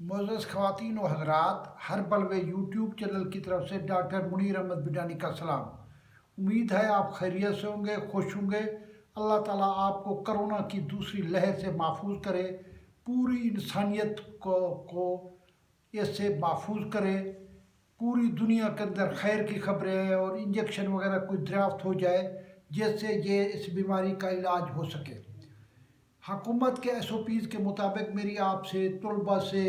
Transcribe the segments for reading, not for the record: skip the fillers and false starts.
معزز خواتین و حضرات، ہر بلوے یوٹیوب چینل کی طرف سے ڈاکٹر منیر احمد بڈانی کا سلام۔ امید ہے آپ خیریت سے ہوں گے، خوش ہوں گے۔ اللہ تعالیٰ آپ کو کرونا کی دوسری لہر سے محفوظ کرے، پوری انسانیت کو اس سے محفوظ کرے، پوری دنیا کے اندر خیر کی خبریں اور انجیکشن وغیرہ کوئی دریافت ہو جائے جس سے یہ اس بیماری کا علاج ہو سکے۔ حکومت کے ایس او پیز کے مطابق میری آپ سے، طلباء سے،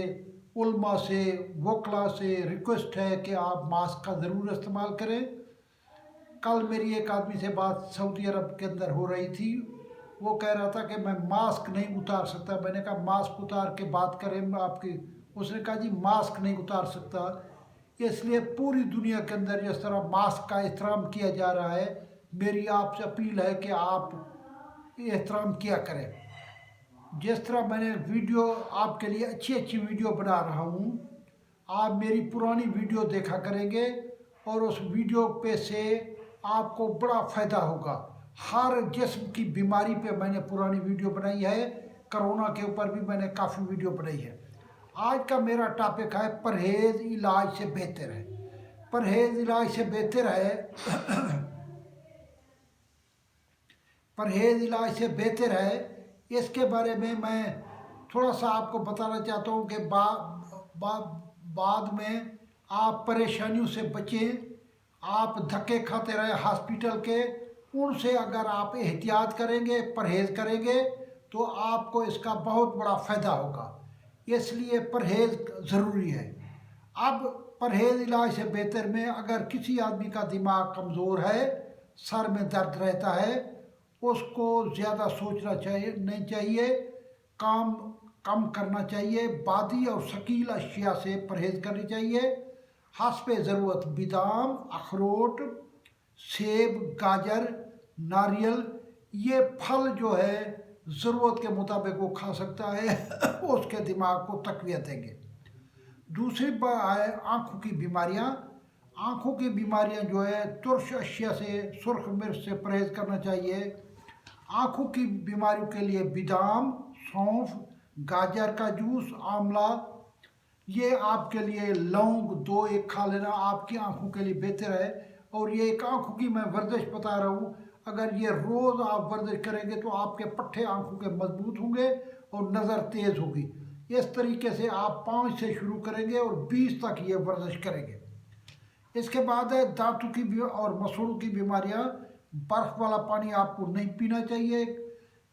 علماء سے، وکلاء سے ریکویسٹ ہے کہ آپ ماسک کا ضرور استعمال کریں۔ کل میری ایک آدمی سے بات سعودی عرب کے اندر ہو رہی تھی، وہ کہہ رہا تھا کہ میں ماسک نہیں اتار سکتا۔ میں نے کہا ماسک اتار کے بات کریں آپ کی۔ اس نے کہا جی ماسک نہیں اتار سکتا۔ اس لیے پوری دنیا کے اندر جس طرح ماسک کا احترام کیا جا رہا ہے، میری آپ سے اپیل ہے کہ آپ احترام کیا کریں۔ جس طرح میں نے ویڈیو آپ کے لیے اچھی ویڈیو بنا رہا ہوں، آپ میری پرانی ویڈیو دیکھا کریں گے اور اس ویڈیو پہ سے آپ کو بڑا فائدہ ہوگا۔ ہر جسم کی بیماری پہ میں نے پرانی ویڈیو بنائی ہے، کرونا کے اوپر بھی میں نے کافی ویڈیو بنائی ہے۔ آج کا میرا ٹاپک ہے پرہیز علاج سے بہتر ہے۔ پرہیز علاج سے بہتر ہے پرہیز علاج سے بہتر ہے۔ اس کے بارے میں تھوڑا سا آپ کو بتانا چاہتا ہوں کہ بعد میں آپ پریشانیوں سے بچیں، آپ دھکے کھاتے رہے ہاسپیٹل کے، ان سے اگر آپ احتیاط کریں گے، پرہیز کریں گے تو آپ کو اس کا بہت بڑا فائدہ ہوگا۔ اس لیے پرہیز ضروری ہے۔ اب پرہیز علاج سے بہتر میں اگر کسی آدمی کا دماغ کمزور ہے، سر میں درد رہتا ہے، اس کو زیادہ سوچنا نہیں چاہیے، کام کم کرنا چاہیے، بادی اور ثقیل اشیاء سے پرہیز کرنی چاہیے۔ حسب ضرورت بادام، اخروٹ، سیب، گاجر، ناریل، یہ پھل جو ہے ضرورت کے مطابق وہ کھا سکتا ہے، اس کے دماغ کو تقویت دیں گے۔ دوسری بات ہے آنکھوں کی بیماریاں۔ آنکھوں کی بیماریاں جو ہے ترش اشیاء سے، سرخ مرچ سے پرہیز کرنا چاہیے۔ آنکھوں کی بیماریوں کے لیے بادام، سونف، گاجر کا جوس، آملہ، یہ آپ کے لیے لونگ 2 کھا لینا آپ کی آنکھوں کے لیے بہتر ہے۔ اور یہ ایک آنکھوں کی میں ورزش بتا رہا ہوں، اگر یہ روز آپ ورزش کریں گے تو آپ کے پٹھے آنکھوں کے مضبوط ہوں گے اور نظر تیز ہوگی۔ اس طریقے سے آپ 5 سے شروع کریں گے اور 20 تک یہ ورزش کریں گے۔ اس کے بعد ہے دانتوں کی اور مسوڑوں کی بیماریاں۔ برف والا پانی آپ کو نہیں پینا چاہیے،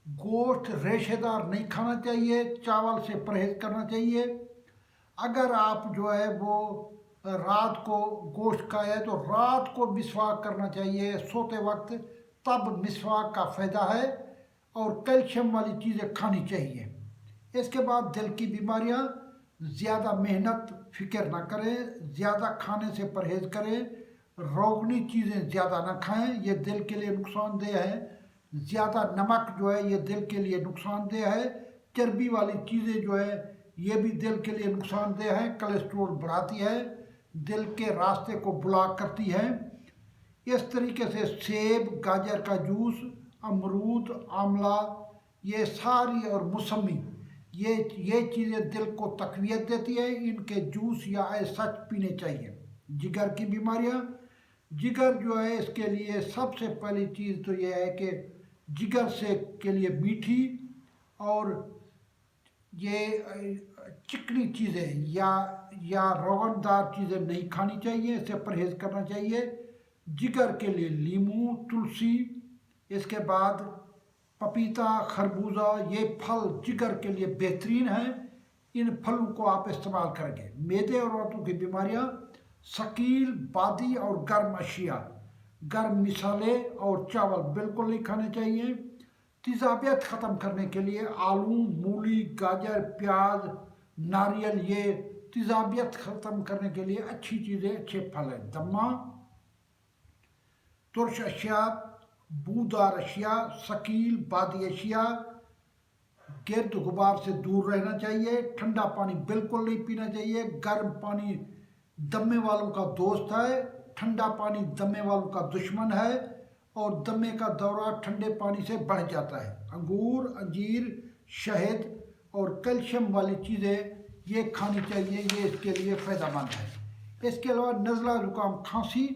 گوشت ریشے دار نہیں کھانا چاہیے، چاول سے پرہیز کرنا چاہیے۔ اگر آپ جو ہے وہ رات کو گوشت کھائے تو رات کو مسواک کرنا چاہیے سوتے وقت، تب مسواک کا فائدہ ہے۔ اور کیلشیم والی چیزیں کھانی چاہیے۔ اس کے بعد دل کی بیماریاں، زیادہ محنت فکر نہ کریں، زیادہ کھانے سے پرہیز کریں، روغنی چیزیں زیادہ نہ کھائیں، یہ دل کے لیے نقصان دہ ہے۔ زیادہ نمک جو ہے یہ دل کے لیے نقصان دہ ہے۔ چربی والی چیزیں جو ہے یہ بھی دل کے لیے نقصان دہ ہے، کولیسٹرول بڑھاتی ہے، دل کے راستے کو بلاک کرتی ہے۔ اس طریقے سے سیب، گاجر کا جوس، امرود، آملہ، یہ ساری اور موسمی، یہ چیزیں دل کو تقویت دیتی ہیں، ان کے جوس یا سچ پینے چاہیے۔ جگر کی بیماریاں، جگر جو ہے اس کے لیے سب سے پہلی چیز تو یہ ہے کہ جگر کے لیے میٹھی اور یہ چکنی چیزیں یا روغن دار چیزیں نہیں کھانی چاہیے، اس سے پرہیز کرنا چاہیے۔ جگر کے لیے لیموں، تلسی، اس کے بعد پپیتا، خربوزہ، یہ پھل جگر کے لیے بہترین ہیں، ان پھلوں کو آپ استعمال کریں گے۔ معدے اور آنتوں کی بیماریاں، ثقیل، بادی اور گرم اشیاء، گرم مسالے اور چاول بالکل نہیں کھانے چاہیے۔ تیزابیت ختم کرنے کے لیے آلو، مولی، گاجر، پیاز، ناریل، یہ تیزابیت ختم کرنے کے لیے اچھی چیزیں، اچھے پھل ہیں۔ دمہ، ترش اشیاء، بودار اشیاء، ثقیل بادی اشیاء، گرد غبار سے دور رہنا چاہیے۔ ٹھنڈا پانی بالکل نہیں پینا چاہیے، گرم پانی دمے والوں کا دوست ہے، ٹھنڈا پانی دمے والوں کا دشمن ہے، اور دمے کا دورہ ٹھنڈے پانی سے بڑھ جاتا ہے۔ انگور، انجیر، شہد اور کیلشیم والی چیزیں یہ کھانی چاہیے، یہ اس کے لیے فائدہ مند ہے۔ اس کے علاوہ نزلہ زکام کھانسی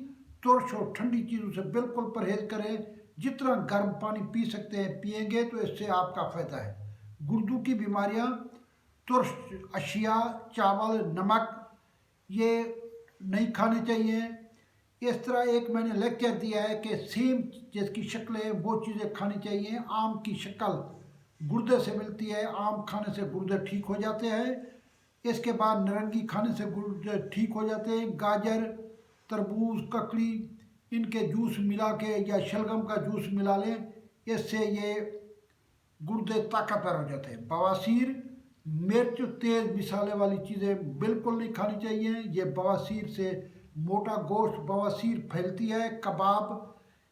ترش اور ٹھنڈی چیزوں سے بالکل پرہیز کریں، جتنا گرم پانی پی سکتے ہیں پئیں گے تو اس سے آپ کا فائدہ ہے۔ گردوں کی بیماریاں، ترش اشیاء، چاول، نمک یہ نہیں کھانے چاہیے۔ اس طرح ایک میں نے لیکچر دیا ہے کہ سیم جس کی شکلیں وہ چیزیں کھانی چاہیے۔ آم کی شکل گردے سے ملتی ہے، آم کھانے سے گردے ٹھیک ہو جاتے ہیں۔ اس کے بعد نارنگی کھانے سے گردے ٹھیک ہو جاتے ہیں۔ گاجر، تربوز، ککڑی، ان کے جوس ملا کے یا شلگم کا جوس ملا لیں، اس سے یہ گردے طاقتور ہو جاتے ہیں۔ بواسیر، مرچ، تیز مسالے والی چیزیں بالکل نہیں کھانی چاہیے، یہ بواسیر سے موٹا گوشت بواسیر پھیلتی ہے۔ کباب،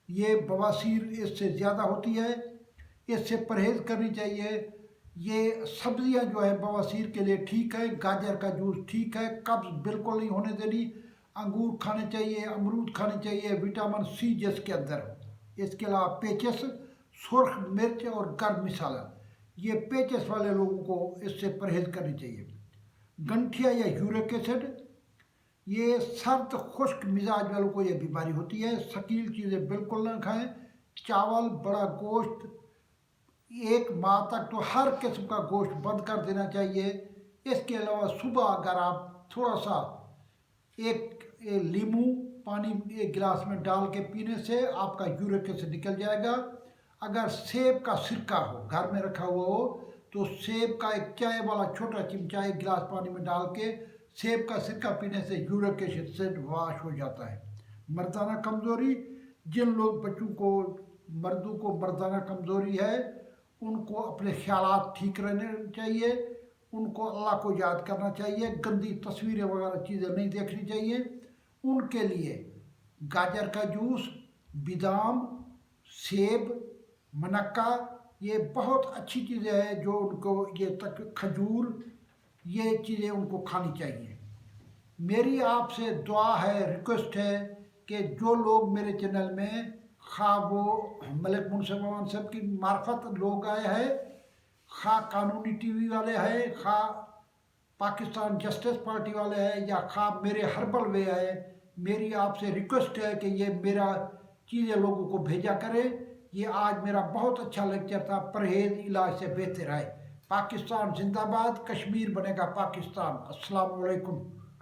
یہ بواسیر اس سے زیادہ ہوتی ہے، اس سے پرہیز کرنی چاہیے۔ یہ سبزیاں جو ہے بواسیر کے لیے ٹھیک ہے، گاجر کا جوس ٹھیک ہے، قبض بالکل نہیں ہونے دینی۔ انگور کھانے چاہیے، امرود کھانے چاہیے، وٹامن سی جس کے اندر ہو۔ اس کے علاوہ پیچس، سرخ مرچ اور گرم مسالہ، یہ پیچس والے لوگوں کو اس سے پرہیز کرنی چاہیے۔ گنٹھیا یا یورک ایسڈ، یہ سرد خشک مزاج والوں کو یہ بیماری ہوتی ہے، ثقیل چیزیں بالکل نہ کھائیں۔ چاول، بڑا گوشت، ایک ماہ تک تو ہر قسم کا گوشت بند کر دینا چاہیے۔ اس کے علاوہ صبح اگر آپ تھوڑا سا ایک لیمو پانی ایک گلاس میں ڈال کے پینے سے آپ کا یورک ایسڈ نکل جائے گا۔ اگر سیب کا سرکہ ہو، گھر میں رکھا ہوا ہو، تو سیب کا ایک چائے والا چھوٹا چمچہ ایک گلاس پانی میں ڈال کے سیب کا سرکہ پینے سے یورک ایسڈ سے واش ہو جاتا ہے۔ مردانہ کمزوری، جن لوگ بچوں کو، مردوں کو مردانہ کمزوری ہے، ان کو اپنے خیالات ٹھیک رہنے چاہیے، ان کو اللہ کو یاد کرنا چاہیے، گندی تصویریں وغیرہ چیزیں نہیں دیکھنی چاہیے۔ ان کے لیے گاجر کا جوس، بادام، سیب، منقہ، یہ بہت اچھی چیزیں ہیں جو ان کو، یہ تک کھجور، یہ چیزیں ان کو کھانی چاہیے۔ میری آپ سے دعا ہے، ریکویسٹ ہے کہ جو لوگ میرے چینل میں، خواہ وہ ملک منصف امان صاحب کی معرفت لوگ آئے ہیں، خواہ قانونی ٹی وی والے ہیں، خواہ پاکستان جسٹس پارٹی والے ہیں، یا خواہ میرے ہربل وے آئے، میری آپ سے ریکویسٹ ہے کہ یہ میرا چیزیں لوگوں کو بھیجا کرے۔ یہ آج میرا بہت اچھا لیکچر تھا، پرہیز علاج سے بہتر ہے۔ پاکستان زندہ باد، کشمیر بنے گا پاکستان۔ السلام علیکم۔